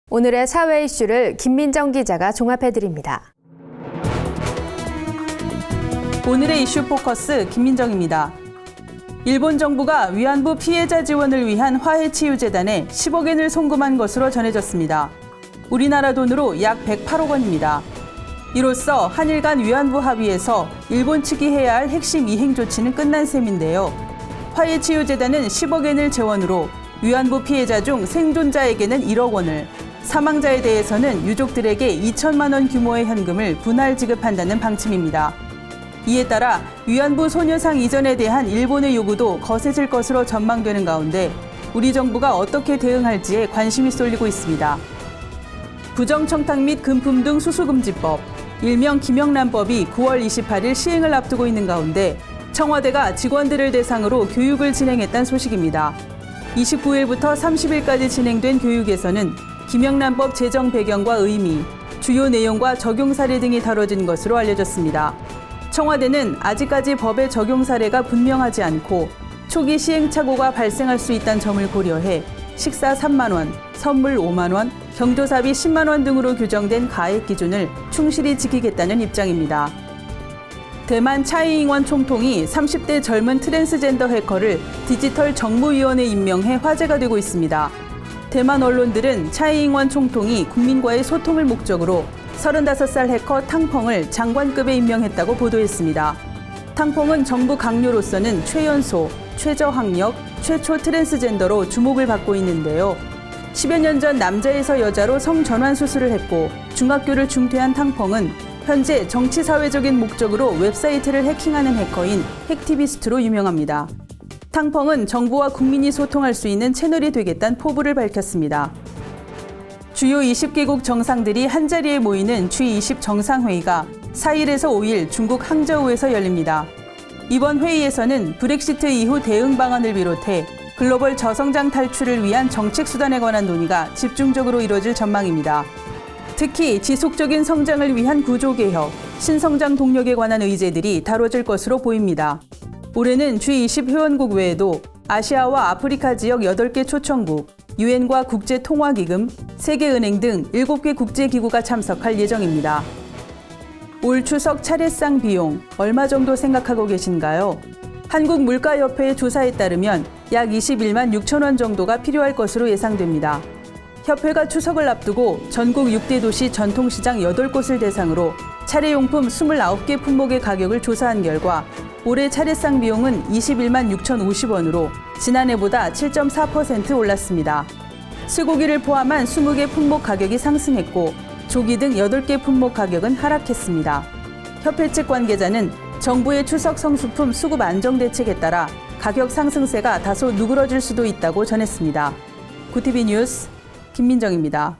오늘의 사회 이슈를 김민정 기자가 종합해드립니다. 오늘의 이슈 포커스 김민정입니다. 일본 정부가 위안부 피해자 지원을 위한 화해치유재단에 10억엔을 송금한 것으로 전해졌습니다. 우리나라 돈으로 약 108억 원입니다. 이로써 한일 간 위안부 합의에서 일본 측이 해야 할 핵심 이행 조치는 끝난 셈인데요. 화해치유재단은 10억엔을 재원으로 위안부 피해자 중 생존자에게는 1억 원을, 사망자에 대해서는 유족들에게 2천만 원 규모의 현금을 분할 지급한다는 방침입니다. 이에 따라 위안부 소녀상 이전에 대한 일본의 요구도 거세질 것으로 전망되는 가운데 우리 정부가 어떻게 대응할지에 관심이 쏠리고 있습니다. 부정청탁 및 금품 등 수수금지법, 일명 김영란법이 9월 28일 시행을 앞두고 있는 가운데 청와대가 직원들을 대상으로 교육을 진행했다는 소식입니다. 29일부터 30일까지 진행된 교육에서는 김영란법 제정 배경과 의미, 주요 내용과 적용 사례 등이 다뤄진 것으로 알려졌습니다. 청와대는 아직까지 법의 적용 사례가 분명하지 않고 초기 시행착오가 발생할 수 있다는 점을 고려해 식사 3만 원, 선물 5만 원, 경조사비 10만 원 등으로 규정된 가액 기준을 충실히 지키겠다는 입장입니다. 대만 차이잉원 총통이 30대 젊은 트랜스젠더 해커를 디지털 정무위원에 임명해 화제가 되고 있습니다. 대만 언론들은 차이잉원 총통이 국민과의 소통을 목적으로 35살 해커 탕펑을 장관급에 임명했다고 보도했습니다. 탕펑은 정부 강요로서는 최연소, 최저학력, 최초 트랜스젠더로 주목을 받고 있는데요. 10여 년 전 남자에서 여자로 성전환 수술을 했고 중학교를 중퇴한 탕펑은 현재 정치사회적인 목적으로 웹사이트를 해킹하는 해커인 핵티비스트로 유명합니다. 탕펑은 정부와 국민이 소통할 수 있는 채널이 되겠다는 포부를 밝혔습니다. 주요 20개국 정상들이 한자리에 모이는 G20 정상회의가 4일에서 5일 중국 항저우에서 열립니다. 이번 회의에서는 브렉시트 이후 대응 방안을 비롯해 글로벌 저성장 탈출을 위한 정책 수단에 관한 논의가 집중적으로 이뤄질 전망입니다. 특히 지속적인 성장을 위한 구조개혁, 신성장 동력에 관한 의제들이 다뤄질 것으로 보입니다. 올해는 G20 회원국 외에도 아시아와 아프리카 지역 8개 초청국, 유엔과 국제통화기금, 세계은행 등 7개 국제기구가 참석할 예정입니다. 올 추석 차례상 비용 얼마 정도 생각하고 계신가요? 한국물가협회의 조사에 따르면 약 21만 6천 원 정도가 필요할 것으로 예상됩니다. 협회가 추석을 앞두고 전국 6대 도시 전통시장 8곳을 대상으로 차례용품 29개 품목의 가격을 조사한 결과 올해 차례상 비용은 21만 6,050원으로 지난해보다 7.4% 올랐습니다. 쇠고기를 포함한 20개 품목 가격이 상승했고 조기 등 8개 품목 가격은 하락했습니다. 협회 측 관계자는 정부의 추석 성수품 수급 안정 대책에 따라 가격 상승세가 다소 누그러질 수도 있다고 전했습니다. 구티비 뉴스 김민정입니다.